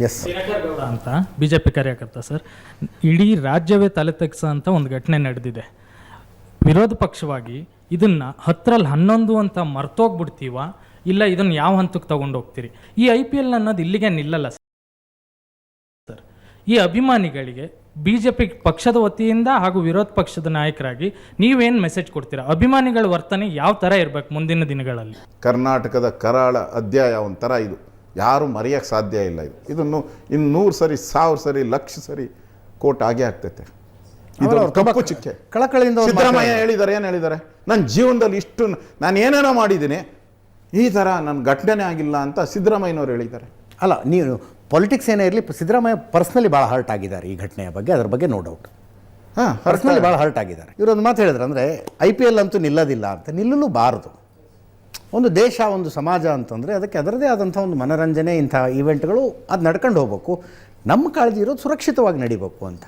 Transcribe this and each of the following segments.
S Gowda ಅಂತ BJP ಕಾರ್ಯಕರ್ತ sir. ಇಡೀ ರಾಜ್ಯವೇ ತಲೆ ತಗ್ಸೋಂಥ ಒಂದು ಘಟನೆ ನಡೆದಿದೆ. ವಿರೋಧ ಪಕ್ಷವಾಗಿ ಇದನ್ನು 10ರಲ್ಲಿ 11 ಅಂತ ಮರ್ತೋಗ್ಬಿಡ್ತೀವ, ಇಲ್ಲ ಇದನ್ನು ಯಾವ ಹಂತಕ್ಕೆ ತಗೊಂಡು ಹೋಗ್ತೀರಿ? ಈ IPL ಅನ್ನೋದು ಇಲ್ಲಿಗೆ ನಿಲ್ಲಲ್ಲ ಸರ್. ಈ ಅಭಿಮಾನಿಗಳಿಗೆ BJP ಪಕ್ಷದ ವತಿಯಿಂದ ಹಾಗೂ ವಿರೋಧ ಪಕ್ಷದ ನಾಯಕರಾಗಿ ನೀವೇನು ಮೆಸೇಜ್ ಕೊಡ್ತೀರಾ? ಅಭಿಮಾನಿಗಳ ವರ್ತನೆ ಯಾವ ಥರ ಇರಬೇಕು ಮುಂದಿನ ದಿನಗಳಲ್ಲಿ? ಕರ್ನಾಟಕದ ಕರಾಳ ಅಧ್ಯಾಯ ಒಂಥರ ಇದು, ಯಾರು ಮರೆಯೋಕ್ಕೆ ಸಾಧ್ಯ ಇಲ್ಲ. ಇದನ್ನು ಇನ್ನು 100 ಸರಿ 1000 ಸರಿ ಲಕ್ಷ ಸರಿ ಕೋಟ್ ಆಗೇ ಆಗ್ತೈತೆ. ಇದು ಕಪ್ಪು ಚಿಕ್ಕೆ ಕಳಕಳಿಯಿಂದ ಸಿದ್ದರಾಮಯ್ಯ ಹೇಳಿದ್ದಾರೆ. ಏನು ಹೇಳಿದ್ದಾರೆ? ನನ್ನ ಜೀವನದಲ್ಲಿ ಇಷ್ಟು ನಾನು ಏನೇನೋ ಮಾಡಿದ್ದೀನಿ, ಈ ಥರ ನನ್ನ ಘಟನೆ ಆಗಿಲ್ಲ ಅಂತ ಸಿದ್ದರಾಮಯ್ಯನವ್ರು ಹೇಳಿದ್ದಾರೆ. ಅಲ್ಲ, ನೀವು ಪೊಲಿಟಿಕ್ಸ್ ಏನೇ ಇರಲಿ, ಸಿದ್ದರಾಮಯ್ಯ ಪರ್ಸ್ನಲಿ ಭಾಳ ಹರ್ಟ್ ಆಗಿದ್ದಾರೆ ಈ ಘಟನೆಯ ಬಗ್ಗೆ, ಅದ್ರ ಬಗ್ಗೆ ನೋ ಡೌಟ್. ಪರ್ಸ್ನಲಿ ಭಾಳ ಹರ್ಟ್ ಆಗಿದ್ದಾರೆ. ಇವರೊಂದು ಮಾತು ಹೇಳಿದ್ರು, ಅಂದರೆ IPL ಅಂತೂ ನಿಲ್ಲೋದಿಲ್ಲ ಅಂತ. ನಿಲ್ಲಲು ಬಾರದು. ಒಂದು ದೇಶ, ಒಂದು ಸಮಾಜ ಅಂತಂದರೆ ಅದಕ್ಕೆ ಅದರದೇ ಆದಂಥ ಒಂದು ಮನೋರಂಜನೆ, ಇಂಥ ಈವೆಂಟ್ಗಳು ಅದು ನಡ್ಕೊಂಡು ಹೋಗ್ಬೇಕು. ನಮ್ಮ ಕಾಳಜಿ ಇರೋದು ಸುರಕ್ಷಿತವಾಗಿ ನಡಿಬೇಕು ಅಂತ.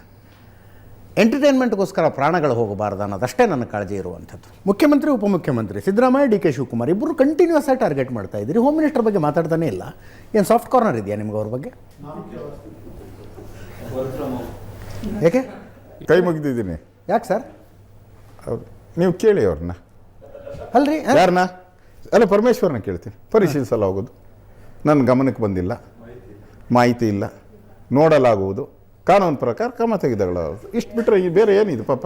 ಎಂಟರ್ಟೈನ್ಮೆಂಟ್ಗೋಸ್ಕರ ಪ್ರಾಣಗಳು ಹೋಗಬಾರ್ದು ಅನ್ನೋದಷ್ಟೇ ನನ್ನ ಕಾಳಜಿ ಇರುವಂಥದ್ದು. ಮುಖ್ಯಮಂತ್ರಿ, ಉಪಮುಖ್ಯಮಂತ್ರಿ ಸಿದ್ದರಾಮಯ್ಯ, DK ಶಿವಕುಮಾರ್ ಇಬ್ಬರು ಕಂಟಿನ್ಯೂಸ್ ಆಗಿ ಟಾರ್ಗೆಟ್ ಮಾಡ್ತಾ ಇದ್ದೀರಿ. ಹೋಮ್ ಮಿನಿಸ್ಟರ್ ಬಗ್ಗೆ ಮಾತಾಡ್ತಾನೆ ಇಲ್ಲ. ಏನು ಸಾಫ್ಟ್ ಕಾರ್ನರ್ ಇದೆಯಾ ನಿಮ್ಗೆ ಅವ್ರ ಬಗ್ಗೆ? ಯಾಕೆ ಕೈ ಮುಗಿದಿದ್ದೀನಿ? ಯಾಕೆ ಸರ್? ಅವ್ರು ನೀವು ಕೇಳಿ ಅವ್ರನ್ನ. ಅಲ್ರಿ, ಯಾರನ್ನ? ಅಲ್ಲ, ಪರಮೇಶ್ವರನ ಕೇಳ್ತೀನಿ. ಪರಿಶೀಲಿಸಲ್ಲ ಹೋಗೋದು, ನನ್ನ ಗಮನಕ್ಕೆ ಬಂದಿಲ್ಲ, ಮಾಹಿತಿ ಇಲ್ಲ, ನೋಡಲಾಗುವುದು, ಕಾನೂನು ಪ್ರಕಾರ ಕ್ರಮ ತೆಗೆದುಕೊಳ್ಳೋದು. ಇಷ್ಟು ಬಿಟ್ಟರೆ ಈ ಬೇರೆ ಏನಿದೆ ಪಾಪ?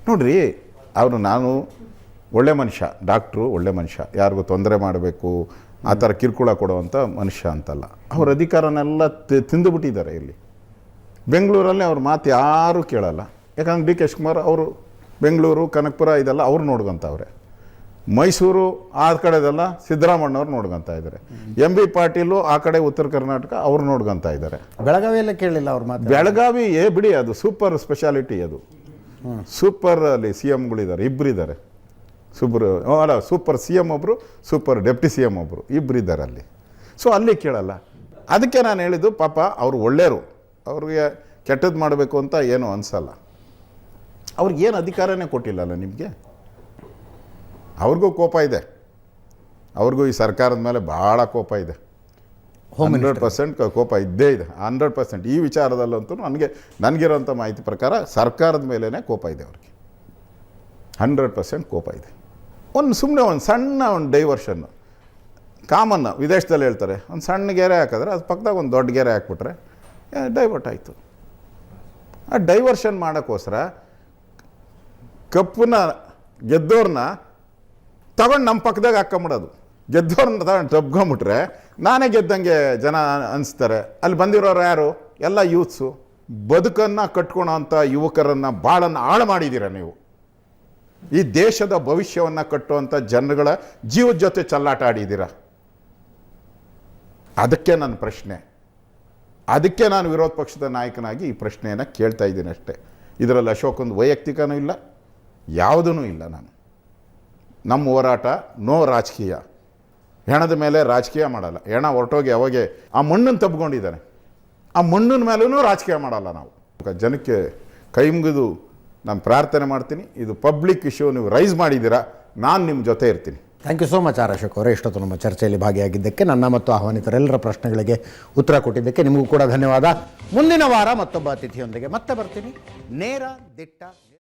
ನೋಡ್ರಿ, ಅವರು ನಾನು ಒಳ್ಳೆ ಮನುಷ್ಯ, ಡಾಕ್ಟ್ರು ಒಳ್ಳೆ ಮನುಷ್ಯ, ಯಾರಿಗೂ ತೊಂದರೆ ಮಾಡಬೇಕು ಆ ಥರ ಕಿರುಕುಳ ಕೊಡುವಂಥ ಮನುಷ್ಯ ಅಂತಲ್ಲ. ಅವ್ರ ಅಧಿಕಾರನೆಲ್ಲ ತಿಂದುಬಿಟ್ಟಿದ್ದಾರೆ. ಇಲ್ಲಿ ಬೆಂಗಳೂರಲ್ಲಿ ಅವ್ರ ಮಾತು ಯಾರೂ ಕೇಳಲ್ಲ. ಯಾಕಂದ್ರೆ DK ಶಿವಕುಮಾರ್ ಅವರು ಬೆಂಗಳೂರು, ಕನಕಪುರ ಇದೆಲ್ಲ ಅವ್ರು ನೋಡ್ಕೊಂತವ್ರೆ. ಮೈಸೂರು ಆ ಕಡೆದೆಲ್ಲ ಸಿದ್ದರಾಮಣ್ಣವ್ರು ನೋಡ್ಕೊಂತ ಇದ್ದಾರೆ. MB ಪಾಟೀಲು ಆ ಕಡೆ ಉತ್ತರ ಕರ್ನಾಟಕ ಅವ್ರು ನೋಡ್ಕೊಂತ ಇದ್ದಾರೆ. ಬೆಳಗಾವಿಯಲ್ಲೇ ಕೇಳಿಲ್ಲ ಅವ್ರ ಮಾತು. ಬೆಳಗಾವಿ ಬಿಡಿ, ಅದು ಸೂಪರ್ ಸ್ಪೆಷಾಲಿಟಿ. ಅದು ಸೂಪರ್ ಅಲ್ಲಿ CMಗಳಿದ್ದಾರೆ, ಇಬ್ಬರಿದ್ದಾರೆ. ಸೂಪರ್ CM ಒಬ್ಬರು, ಸೂಪರ್ ಡೆಪ್ಟಿ CM ಒಬ್ಬರು, ಇಬ್ಬರಿದ್ದಾರೆ ಅಲ್ಲಿ. ಸೊ ಅಲ್ಲಿ ಕೇಳಲ್ಲ. ಅದಕ್ಕೆ ನಾನು ಹೇಳಿದ್ದು, ಪಾಪ ಅವರು ಒಳ್ಳೆಯರು, ಅವ್ರಿಗೆ ಕೆಟ್ಟದ್ದು ಮಾಡಬೇಕು ಅಂತ ಏನೂ ಅನಿಸಲ್ಲ. ಅವ್ರಿಗೇನು ಅಧಿಕಾರನೇ ಕೊಟ್ಟಿಲ್ಲಲ್ಲ ನಿಮಗೆ. ಅವ್ರಿಗೂ ಕೋಪ ಇದೆ, ಅವ್ರಿಗೂ ಈ ಸರ್ಕಾರದ ಮೇಲೆ ಭಾಳ ಕೋಪ ಇದೆ. 100% ಕೋಪ ಇದ್ದೇ ಇದೆ, 100%. ಈ ವಿಚಾರದಲ್ಲಂತೂ ನನಗಿರೋಂಥ ಮಾಹಿತಿ ಪ್ರಕಾರ ಸರ್ಕಾರದ ಮೇಲೇ ಕೋಪ ಇದೆ ಅವ್ರಿಗೆ. 100% ಕೋಪ ಇದೆ. ಸುಮ್ಮನೆ ಒಂದು ಸಣ್ಣ ಒಂದು ಡೈವರ್ಷನ್ನು ಕಾಮನ್ ವಿದೇಶದಲ್ಲಿ ಹೇಳ್ತಾರೆ, ಒಂದು ಸಣ್ಣ ಗೆರೆ ಹಾಕಿದ್ರೆ ಅದು ಪಕ್ಕದಾಗ ಒಂದು ದೊಡ್ಡ ಗೆರೆ ಹಾಕ್ಬಿಟ್ರೆ ಡೈವರ್ಟ್ ಆಯಿತು. ಆ ಡೈವರ್ಷನ್ ಮಾಡೋಕ್ಕೋಸ್ಕರ ಕಪ್ಪನ್ನ ಗೆದ್ದೋರ್ನ ತಗೊಂಡು ನಮ್ಮ ಪಕ್ಕದಾಗ ಹಾಕ್ಕೊಂಬಿಡೋದು. ಗೆದ್ದವ್ರನ್ನ ತಗೊಂಡು ತಬ್ಕೊಂಬಿಟ್ರೆ ನಾನೇ ಗೆದ್ದಂಗೆ ಜನ ಅನಿಸ್ತಾರೆ. ಅಲ್ಲಿ ಬಂದಿರೋರು ಯಾರು? ಎಲ್ಲ ಯೂತ್ಸು. ಬದುಕನ್ನು ಕಟ್ಕೊಳೋ ಅಂಥ ಯುವಕರನ್ನು ಭಾಳನ್ನು ಹಾಳು ಮಾಡಿದ್ದೀರ ನೀವು. ಈ ದೇಶದ ಭವಿಷ್ಯವನ್ನು ಕಟ್ಟುವಂಥ ಜನಗಳ ಜೀವದ ಜೊತೆ ಚಲ್ಲಾಟ ಆಡಿದ್ದೀರ. ಅದಕ್ಕೆ ನನ್ನ ಪ್ರಶ್ನೆ, ಅದಕ್ಕೆ ನಾನು ವಿರೋಧ ಪಕ್ಷದ ನಾಯಕನಾಗಿ ಈ ಪ್ರಶ್ನೆಯನ್ನು ಕೇಳ್ತಾ ಇದ್ದೀನಿ ಅಷ್ಟೇ. ಇದರಲ್ಲಿ ಅಶೋಕಂದು ವೈಯಕ್ತಿಕನೂ ಇಲ್ಲ, ಯಾವುದೂ ಇಲ್ಲ. ನಮ್ಮ ಹೋರಾಟ ನೋ ರಾಜಕೀಯ. ಹೆಣದ ಮೇಲೆ ರಾಜಕೀಯ ಮಾಡಲ್ಲ. ಹೆಣ ಹೊರಟೋಗಿ ಅವಾಗೆ ಆ ಮಣ್ಣನ್ನು ತಬ್ಕೊಂಡಿದ್ದಾನೆ, ಆ ಮಣ್ಣಿನ ಮೇಲೂ ರಾಜಕೀಯ ಮಾಡಲ್ಲ ನಾವು. ಜನಕ್ಕೆ ಕೈ ಮುಗಿದು ನಾನು ಪ್ರಾರ್ಥನೆ ಮಾಡ್ತೀನಿ, ಇದು ಪಬ್ಲಿಕ್ ಇಶ್ಯೂ, ನೀವು ರೈಸ್ ಮಾಡಿದ್ದೀರಾ, ನಾನು ನಿಮ್ಮ ಜೊತೆ ಇರ್ತೀನಿ. Thank you so much Ashok ಅವರೇ, ಇಷ್ಟೊತ್ತು ನಮ್ಮ ಚರ್ಚೆಯಲ್ಲಿ ಭಾಗಿಯಾಗಿದ್ದಕ್ಕೆ, ನನ್ನ ಮತ್ತು ಆಹ್ವಾನಿತರೆಲ್ಲರ ಪ್ರಶ್ನೆಗಳಿಗೆ ಉತ್ತರ ಕೊಟ್ಟಿದ್ದಕ್ಕೆ ನಿಮಗೂ ಕೂಡ ಧನ್ಯವಾದ. ಮುಂದಿನ ವಾರ ಮತ್ತೊಬ್ಬ ಅತಿಥಿಯೊಂದಿಗೆ ಮತ್ತೆ ಬರ್ತೀನಿ. ನೇರ ದಿಟ್ಟ